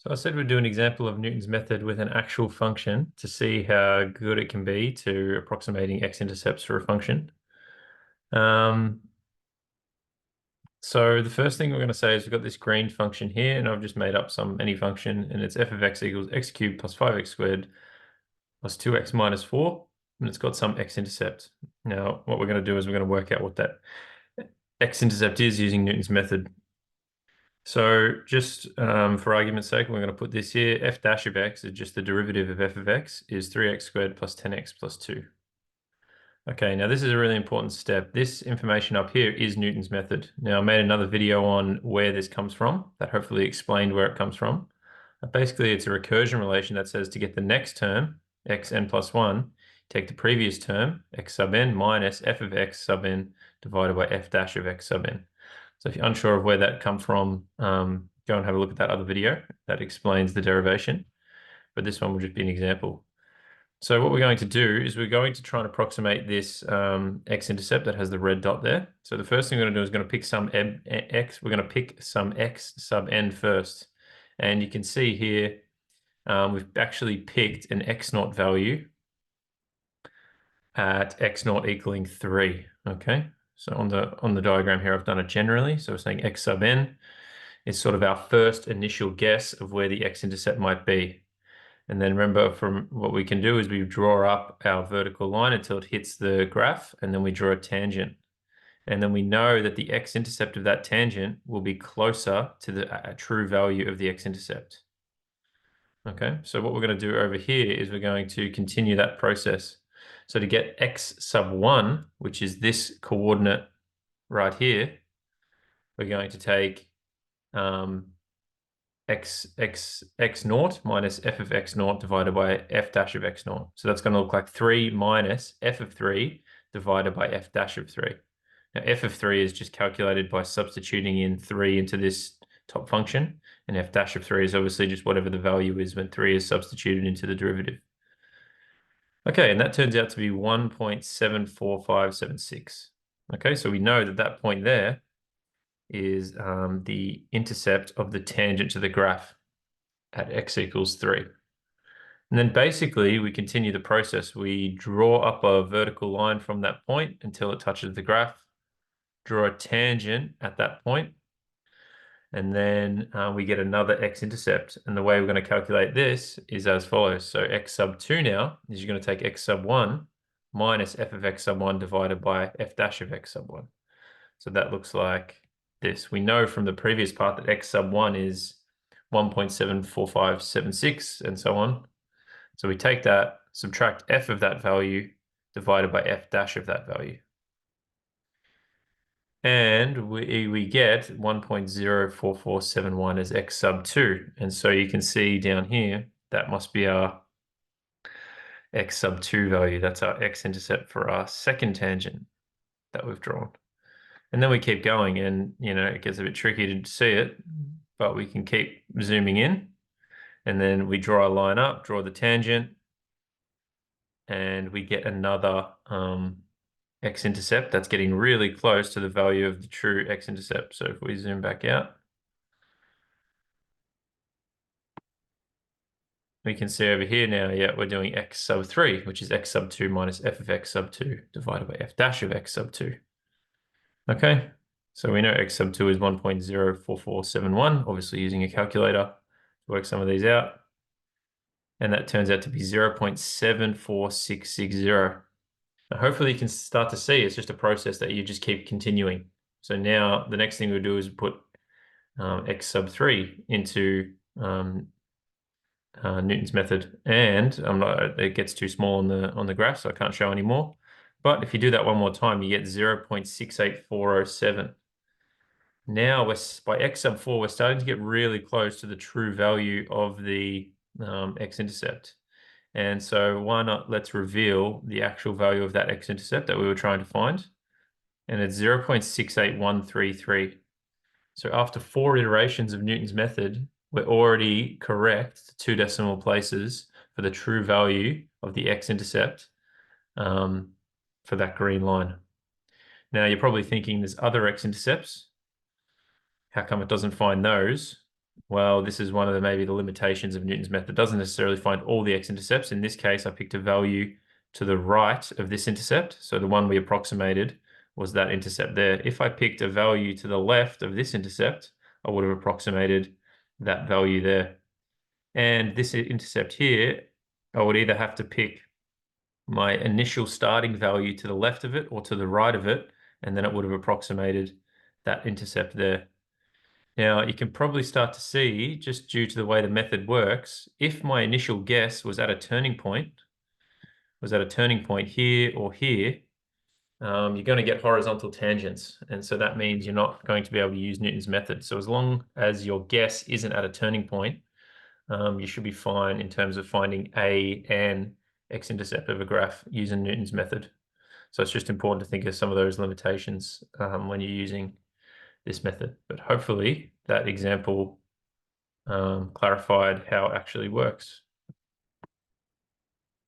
So I said we'd do an example of Newton's method with an actual function to see how good it can be to approximating x-intercepts for a function. Um, so the first thing we're going to say is we've got this green function here, and I've just made up any function, and it's f of x equals x cubed plus 5x squared plus 2x minus 4, and it's got some x-intercept. Now, what we're going to do is we're going to work out what that x-intercept is using Newton's method. So just for argument's sake, we're going to put this here. F dash of x is just the derivative of f of x is 3x squared plus 10x plus 2. Okay, now this is a really important step. This information up here is Newton's method. Now, I made another video on where this comes from that hopefully explained where it comes from. Basically, it's a recursion relation that says to get the next term, xn plus 1, take the previous term, x sub n minus f of x sub n divided by f dash of x sub n. So if you're unsure of where that comes from, go and have a look at that other video that explains the derivation. But this one will just be an example. So what we're going to do is we're going to try and approximate this x-intercept that has the red dot there. So the first thing we're going to do is going to pick some x. We're going to pick some x sub n first. And you can see here, we've actually picked an x0 value at x0 equaling 3, okay? So on the diagram here, I've done it generally. So we're saying x sub n is sort of our first initial guess of where the x-intercept might be. And then remember, from what we can do is we draw up our vertical line until it hits the graph, and then we draw a tangent. And then we know that the x-intercept of that tangent will be closer to the true value of the x-intercept. Okay, so what we're going to do over here is we're going to continue that process. So to get x sub 1, which is this coordinate right here, we're going to take x naught minus f of x naught divided by f dash of x naught. So that's going to look like 3 minus f of 3 divided by f dash of 3. Now, f of 3 is just calculated by substituting in 3 into this top function, and f dash of 3 is obviously just whatever the value is when 3 is substituted into the derivative. Okay, and that turns out to be 1.74576. Okay, so we know that that point there is the intercept of the tangent to the graph at x equals 3. And then basically we continue the process. We draw up a vertical line from that point until it touches the graph, draw a tangent at that point, and then we get another x-intercept. And the way we're going to calculate this is as follows. So x sub 2 now is you're going to take x sub 1 minus f of x sub 1 divided by f dash of x sub 1. So that looks like this. We know from the previous part that x sub 1 is 1.74576 and so on. So we take that, subtract f of that value divided by f dash of that value. And we get 1.04471 as x sub 2. And so you can see down here, that must be our x sub 2 value. That's our x-intercept for our second tangent that we've drawn. And then we keep going, and it gets a bit tricky to see it, but we can keep zooming in. And then we draw a line up, draw the tangent, and we get another x-intercept that's getting really close to the value of the true x-intercept. So if we zoom back out, we can see over here now, yeah, we're doing x sub 3, which is x sub 2 minus f of x sub 2 divided by f dash of x sub 2. Okay, so we know x sub 2 is 1.04471, obviously using a calculator to work some of these out. And that turns out to be 0.74660. Now, hopefully you can start to see it's just a process that you just keep continuing. So now the next thing we'll do is put x sub 3 into Newton's method, and it gets too small on the graph, so I can't show anymore. But if you do that one more time, you get 0.68407. Now by x sub 4, we're starting to get really close to the true value of the x-intercept. And so why not let's reveal the actual value of that x-intercept that we were trying to find. And it's 0.68133. So after 4 iterations of Newton's method, we're already correct 2 decimal places for the true value of the x-intercept for that green line. Now you're probably thinking there's other x-intercepts. How come it doesn't find those? Well, this is one of maybe the limitations of Newton's method. It doesn't necessarily find all the x-intercepts. In this case, I picked a value to the right of this intercept. So the one we approximated was that intercept there. If I picked a value to the left of this intercept, I would have approximated that value there. And this intercept here, I would either have to pick my initial starting value to the left of it or to the right of it, and then it would have approximated that intercept there. Now, you can probably start to see, just due to the way the method works, if my initial guess was at a turning point here or here, you're going to get horizontal tangents. And so that means you're not going to be able to use Newton's method. So as long as your guess isn't at a turning point, you should be fine in terms of finding an x-intercept of a graph using Newton's method. So it's just important to think of some of those limitations when you're using this method. But hopefully that example clarified how it actually works.